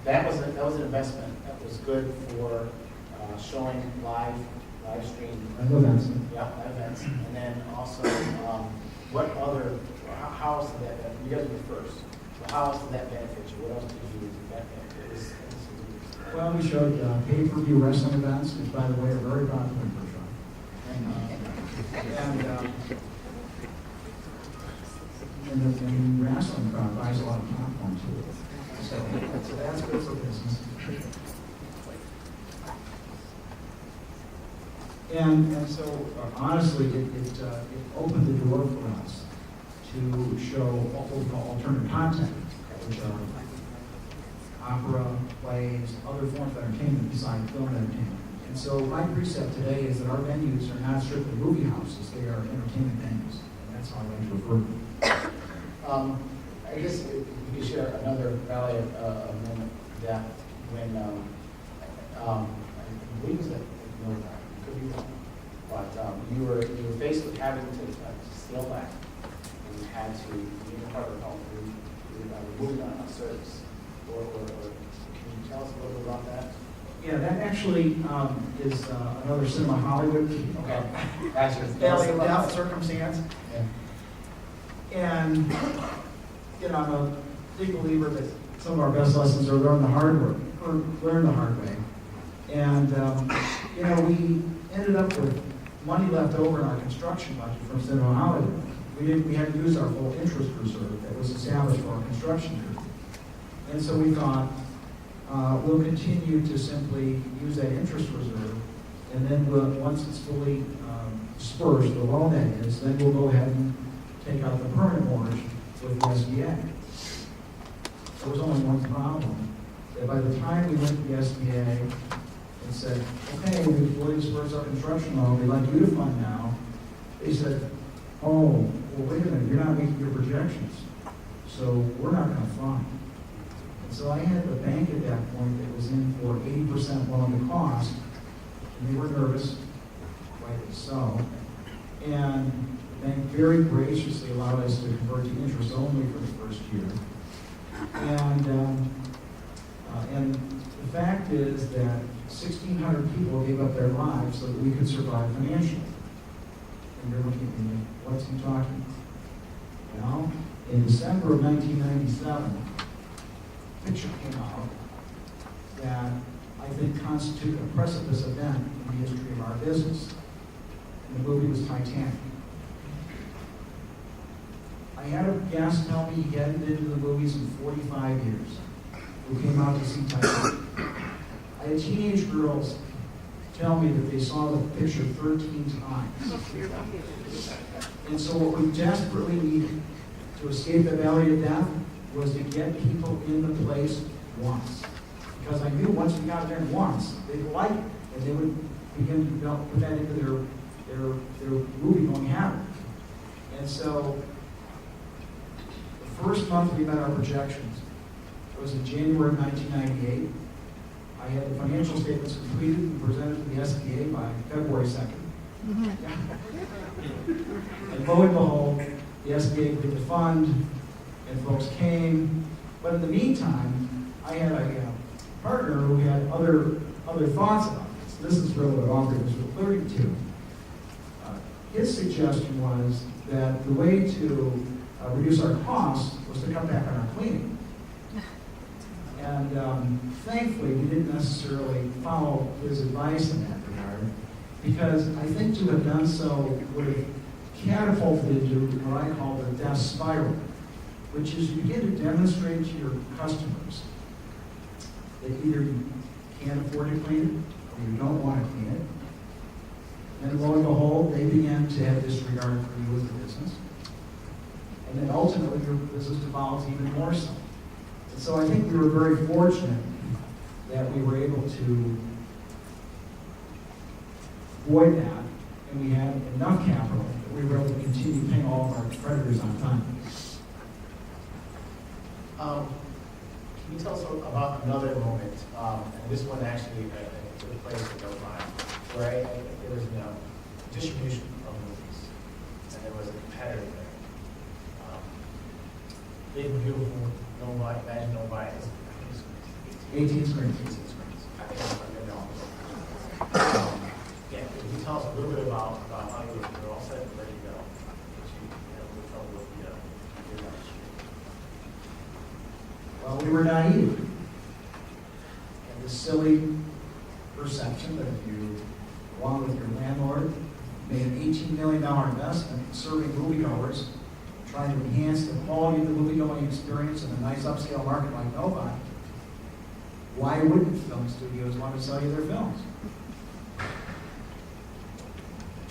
That was an investment that was good for showing live stream. Live events. Yeah, live events. And then also, what other, how else did that, you guys were first, so how else did that benefit you? What else did you do that benefit? Well, we showed pay-per-view wrestling events, which, by the way, are very popular for show. And the wrestling crowd buys a lot of popcorn too. So that's good for business. And so honestly, it opened the door for us to show what we call alternative content, which are opera, plays, other forms of entertainment besides film entertainment. And so my precept today is that our venues are not strictly movie houses, they are entertainment venues. And that's how I like to refer to them. I guess if you could share another valley of moment that when, I believe it was at Military, could be wrong, but you were faced with having to scale back, and you had to, you part of the call, removing on a service. Or can you tell us a little bit about that? Yeah, that actually is another Cinema Hollywood. Okay. That's your valley of death circumstance. Yeah. And, I'm a big believer that some of our best lessons are learn the hard way. And, we ended up with money left over in our construction budget from Cinema Hollywood. We hadn't used our full interest reserve that was established for our construction group. And so we thought, we'll continue to simply use that interest reserve, and then once it's fully dispersed, the loan that is, then we'll go ahead and take out the permanent mortgage with the SBA. There was only one problem, that by the time we went to the SBA and said, okay, we've fully dispersed our construction loan, we'd like you to fund now, they said, oh, well, wait a minute, you're not making your projections, so we're not going to fund. So I had the bank at that point that was in for 80% loan to cost, and they were nervous, rightly so. And the bank very graciously allowed us to convert to interest only for the first year. And the fact is that 1,600 people gave up their lives so that we could survive financially. And you're looking at me, what's he talking about? Well, in December of 1997, picture came out that I think constituted a precipice event in the history of our business. And the movie was Titanic. I had a guest tell me he hadn't been to the movies in 45 years who came out to see Titanic. I had teenage girls tell me that they saw the picture 13 times. And so what we desperately needed to escape the valley of death was to get people in the place once. Because I knew once we got there once, they'd like it, and they would begin to put that into their movie-going habit. And so, the first month we met our projections was in January of 1998. I had the financial statements completed and presented to the SBA by February 2nd. And lo and behold, the SBA agreed to fund, and folks came. But in the meantime, I had a partner who had other thoughts about this. This is really what Aubrey was referring to. His suggestion was that the way to reduce our costs was to cut back on our cleaning. And thankfully, we didn't necessarily follow his advice in that regard, because I think to have done so would have catapulted into what I call the death spiral, which is you begin to demonstrate to your customers that either you can't afford to clean it or you don't want to clean it. And lo and behold, they begin to have disregard for you as a business. And then ultimately, your business devolves even more so. And so I think we were very fortunate that we were able to avoid that, and we had enough capital that we were able to continue paying all of our creditors on time. Can you tell us about another moment, and this one actually took place in Ohio, where there was distribution of movies, and there was a competitor there. Big, beautiful Novi, imagine Novi is 18 screens. 18 screens. I think that's what they're doing. Yeah, can you tell us a little bit about how you're all set and ready to go? But you had a little trouble with the registry. Well, we were naive. And this silly perception that if you, along with your landlord, made an $18 million investment in serving moviegoers, trying to enhance the quality of the moviegoing experience in a nice upscale market like Novi, why wouldn't film studios want to sell you their films?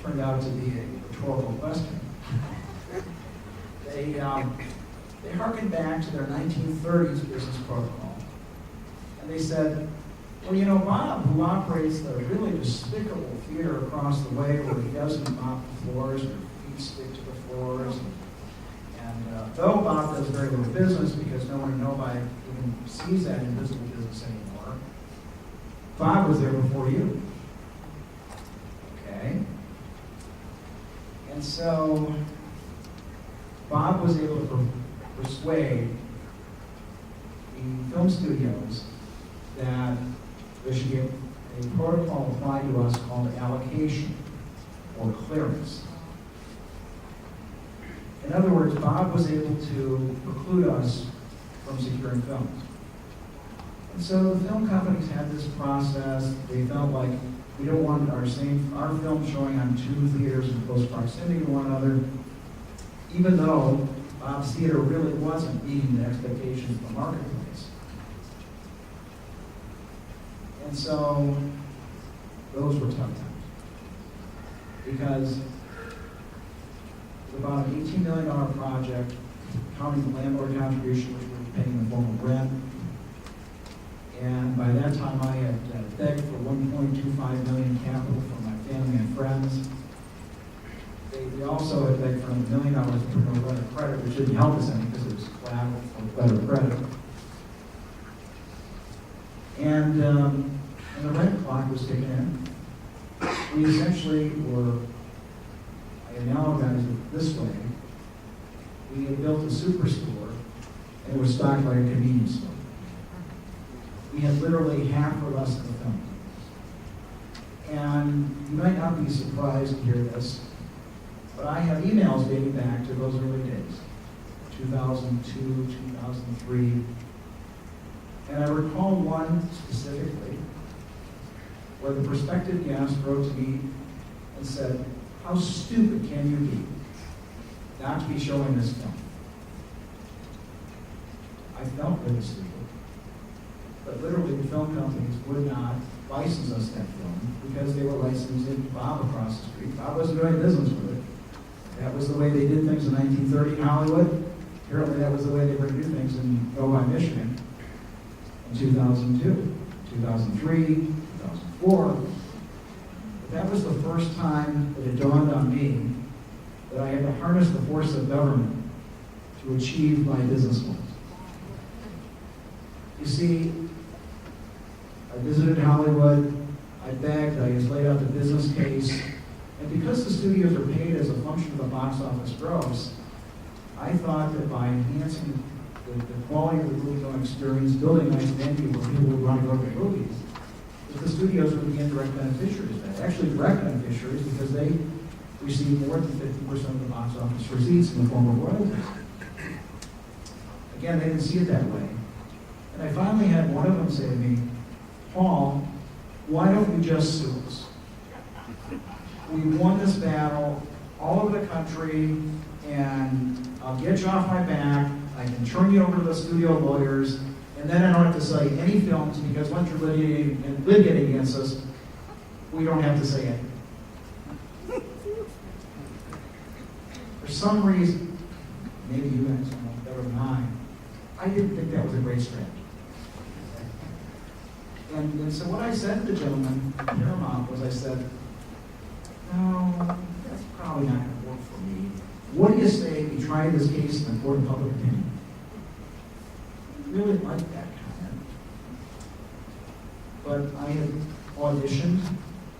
Turned out to be a rhetorical question. They harkened back to their 1930s business protocol. And they said, well, you know, Bob, who operates the really despicable theater across the way where he doesn't mop the floors, or feet stick to the floors, and though Bob does very little business because no one in Novi even sees that invisible business anymore, Bob was there before you. Okay? And so Bob was able to persuade the film studios that there should be a protocol applied to us called allocation or clearance. In other words, Bob was able to preclude us from securing films. And so the film companies had this process. They felt like we don't want our film showing on two theaters in close proximity to one another, even though Bob's theater really wasn't meeting the expectations of the marketplace. And so those were tough times. Because it's about an $18 million project, counting the landlord contribution, which we were paying in the form of rent. And by that time, I had begged for $1.25 million capital from my family and friends. They also had begged for $1 million for no letter of credit, which didn't help us any because it was collateral for letter of credit. And the rent clock was ticking in. We essentially were, I analogize it this way, we had built a superstore and it was stocked like a convenience store. We had literally half or less of the film. And you might not be surprised to hear this, but I have emails dating back to those early days, 2002, 2003. And I recall one specifically where the prospective guest wrote to me and said, how stupid can you be not to be showing this film? I felt really stupid. But literally the film companies would not license us that film because they were licensing Bob across the street. Bob wasn't doing business with it. That was the way they did things in 1930 in Hollywood. Apparently that was the way they were going to do things in Novi, Michigan in 2002, 2003, 2004. But that was the first time that it dawned on me that I had to harness the force of government to achieve my business goals. You see, I visited Hollywood, I begged, I just laid out the business case, and because the studios are paid as a function of the box office gross, I thought that by enhancing the quality of the movie-going experience, building a nice venue where people would want to go to the movies, that the studios would begin direct beneficiaries of that. Actually direct beneficiaries because they receive more than 50% of the box office receipts in the form of royalties. Again, they didn't see it that way. And I finally had one of them say to me, Paul, why don't you just sue us? We won this battle all over the country, and I'll get you off my back. I can turn you over to the studio lawyers, and then I don't have to sell you any films because once you're litigating against us, we don't have to say anything. For some reason, maybe you guys know better than I didn't think that was a great strategy. And so what I said to the gentleman in Paramount was I said, no, that's probably not going to work for me. What do you say we try this case in the court of public opinion? I really like that comment. But I had auditioned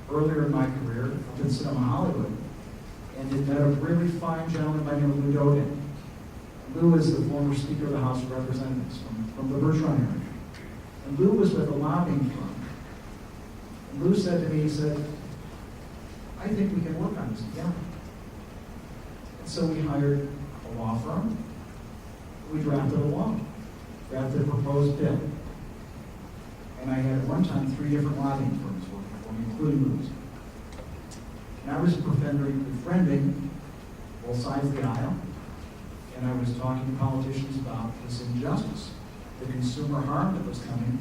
earlier in my career up in Cinema Hollywood and had met a really fine gentleman by the name of Lou Dogan. Lou is the former Speaker of the House of Representatives from the Bertrand area. And Lou was with a lobbying firm. And Lou said to me, he said, I think we can work on this together. And so we hired a law firm. We drafted a law, drafted a proposed bill. And I had at one time 3 different lobbying firms working for me, including Lou's. And I was befriending both sides of the aisle, and I was talking to politicians about this injustice, the consumer harm that was coming,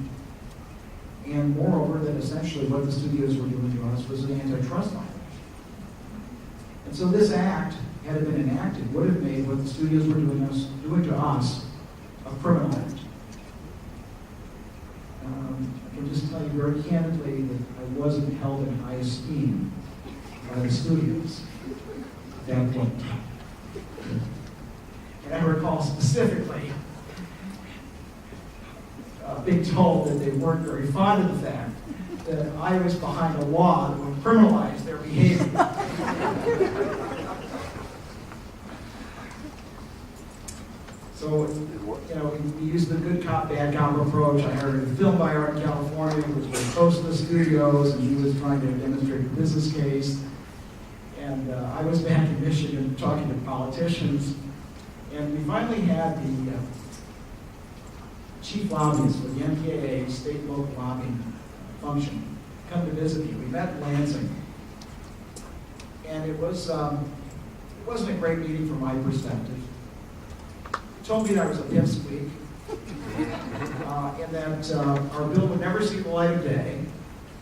and moreover, that essentially what the studios were doing to us was an antitrust violation. And so this act, had it been enacted, would have made what the studios were doing to us a criminal act. I can just tell you very candidly that I wasn't held in high esteem by the studios at that point. And I recall specifically being told that they weren't very fond of the fact that I was behind a law that would criminalize their behavior. So, we used the good cop, bad cop approach. I hired a film buyer in California who was very close to the studios, and he was trying to demonstrate a business case. And I was back in Michigan talking to politicians, and we finally had the chief lobbyist for the MPAA state and local lobbying function come to visit me. We met in Lansing, and it wasn't a great meeting from my perspective. He told me that I was a pipsqueak, and that our bill would never see the light of day.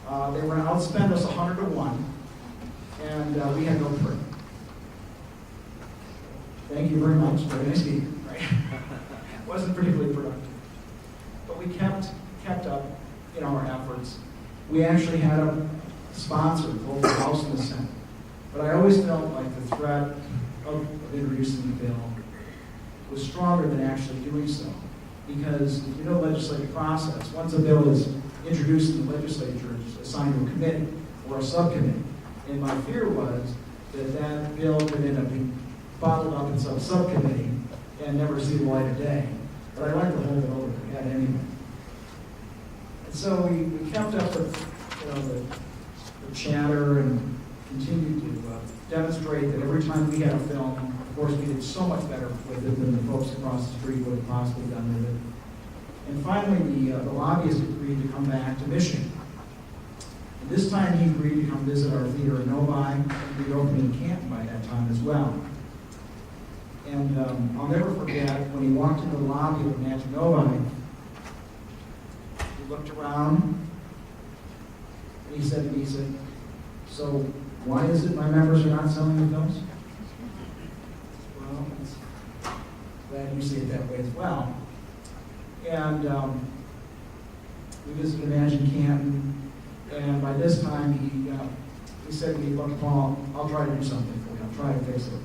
They were going to outspend us 100 to 1, and we had no proof. Thank you very much. Very nice meeting, right? Wasn't particularly productive. But we kept up in our efforts. We actually had a sponsor, both the House and the Senate. But I always felt like the threat of introducing the bill was stronger than actually doing so. Because if you know the legislative process, once a bill is introduced in the legislature, it's assigned to a committee or a subcommittee. And my fear was that that bill would end up being bottled up in some subcommittee and never see the light of day. But I like to hold it over their head anyway. And so we kept up with the chatter and continued to demonstrate that every time we had a film, of course we did so much better with it than the folks across the street would have possibly done with it. And finally, the lobbyist agreed to come back to Michigan. And this time he agreed to come visit our theater in Novi, and we opened in Canton by that time as well. And I'll never forget when he walked into the lobby of Magic Novi, he looked around, and he said to me, so why is it my members are not selling the films? Well, glad you see it that way as well. And we visited Magic Canton, and by this time he said to me, look, Paul, I'll try to do something for you. I'll try to fix it.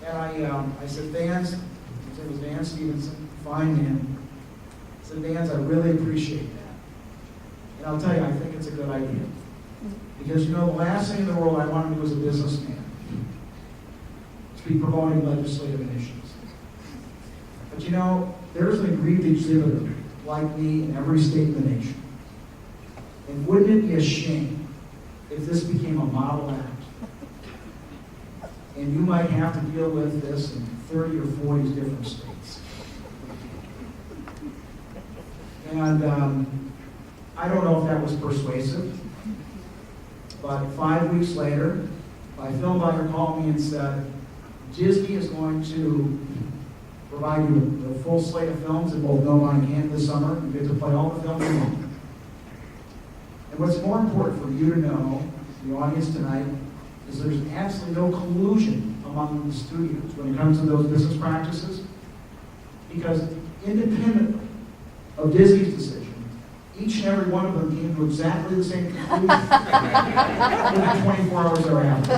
And I said, Vance, his name was Vance Stevenson, fine man. I said, Vance, I really appreciate that. And I'll tell you, I think it's a good idea. Because, the last thing in the world I want to do as a businessman is be promoting legislative initiatives. But there's an aggrieved exhibitor like me in every state in the nation. And wouldn't it be a shame if this became a model act? And you might have to deal with this in 30 or 40 different states. And I don't know if that was persuasive, but 5 weeks later, my film buyer called me and said, Disney is going to provide you with a full slate of films in both Novi and Canton this summer. You get to play all the films you want. And what's more important for you to know, the audience tonight, is there's absolutely no collusion among the studios when it comes to those business practices, because independently of Disney's decision, each and every one of them came to exactly the same conclusion within 24 hours thereafter.